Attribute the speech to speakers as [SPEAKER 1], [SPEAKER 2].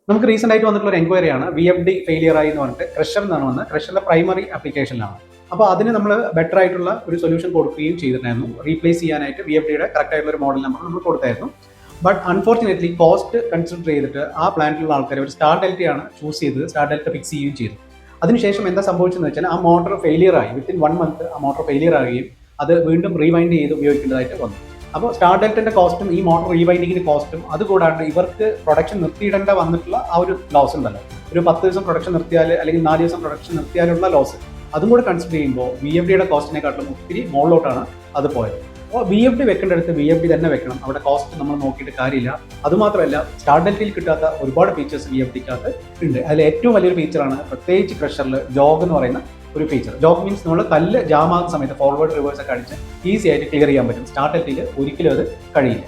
[SPEAKER 1] നമുക്ക് റീസെന്റ് ആയിട്ട് വന്നിട്ടുള്ള ഒരു എൻക്വയറി ആണ് VFD ഫെയിലിയർ ആയി എന്ന് പറഞ്ഞിട്ട് ക്രഷർ എന്നാണ് വന്നത്. ക്രഷറിന്റെ പ്രൈമറി ആപ്ലിക്കേഷനിലാണ്. അപ്പോൾ അതിന് നമ്മൾ ബെറ്റർ ആയിട്ടുള്ള ഒരു സൊല്യൂഷൻ കൊടുക്കുകയും ചെയ്തിട്ടുണ്ടായിരുന്നു. റീപ്ലേസ് ചെയ്യാനായിട്ട് VFDയുടെ കറക്റ്റ് ആയിട്ടുള്ള ഒരു മോഡൽ നമ്പർ നമ്മൾ കൊടുത്തായിരുന്നു. ബട്ട് അൺഫോർച്ചുനേറ്റ്ലി കോസ്റ്റ് കൺസിഡർ ചെയ്തിട്ട് ആ പ്ലാന്റിലുള്ള ആൾക്കാർ ഒരു സ്റ്റാർ ഡെൽറ്റ ആണ് ചൂസ് ചെയ്തത്. സ്റ്റാർ ഡെൽറ്റ ഫിക്സ് ചെയ്യുകയും ചെയ്തു. അതിനുശേഷം എന്താ സംഭവിച്ചതെന്ന് വെച്ചാൽ ആ മോട്ടോർ ഫെയിലിയർ ആയി. വിത്തിൻ 1 month ആ മോട്ടോർ ഫെയിലിയർ ആകുകയും അത് വീണ്ടും റീവൈൻഡ് ചെയ്ത് ഉപയോഗിക്കേണ്ടതായിട്ട് വന്നു. അപ്പോൾ സ്റ്റാർ ഡെൽറ്റന്റെ കോസ്റ്റും ഈ മോട്ടോർ റീവൈൻഡിങ്ങിന്റെ കോസ്റ്റും അതുകൂടാണ്ട് ഇവർക്ക് പ്രൊഡക്ഷൻ നിർത്തിയിടേണ്ട വന്നിട്ടുള്ള ആ ഒരു ലോസ് ഉണ്ടല്ലോ, ഒരു 10 ദിവസം പ്രൊഡക്ഷൻ നിർത്തിയാൽ അല്ലെങ്കിൽ 4 ദിവസം പ്രൊഡക്ഷൻ നിർത്തിയാലുള്ള ലോസ്, അതും കൂടെ കൺസിഡർ ചെയ്യുമ്പോൾ VFDയുടെ കോസ്റ്റിനെക്കാട്ടിലും ഒത്തിരി മുകളിലോട്ടാണ് അത് പോയത്. അപ്പോൾ VFD വെക്കേണ്ടടുത്ത് VFD തന്നെ വെക്കണം. അവിടെ കോസ്റ്റ് നമ്മൾ നോക്കിയിട്ട് കാര്യമില്ല. അതുമാത്രമല്ല, സ്റ്റാർ ഡെൽറ്റയിൽ കിട്ടാത്ത ഒരുപാട് ഫീച്ചേഴ്സ് VFDക്കകത്ത് ഉണ്ട്. അതിൽ ഏറ്റവും വലിയൊരു ഫീച്ചറാണ് പ്രത്യേകിച്ച് ക്രഷറിൽ ജോഗ് എന്ന് പറയുന്ന ഒരു ഫീച്ചർ. ജോഗ് മീൻസ് നമ്മൾ കല്ല് ജാമാകുന്ന സമയത്ത് ഫോർവേഡ് റിവേഴ്സ് ഒക്കെ അടിച്ച് ഈസി ആയിട്ട് ക്ലിയർ ചെയ്യാൻ പറ്റും. സ്റ്റാർ ഡെൽറ്റയിൽ ഒരിക്കലും അത് കഴിയില്ല.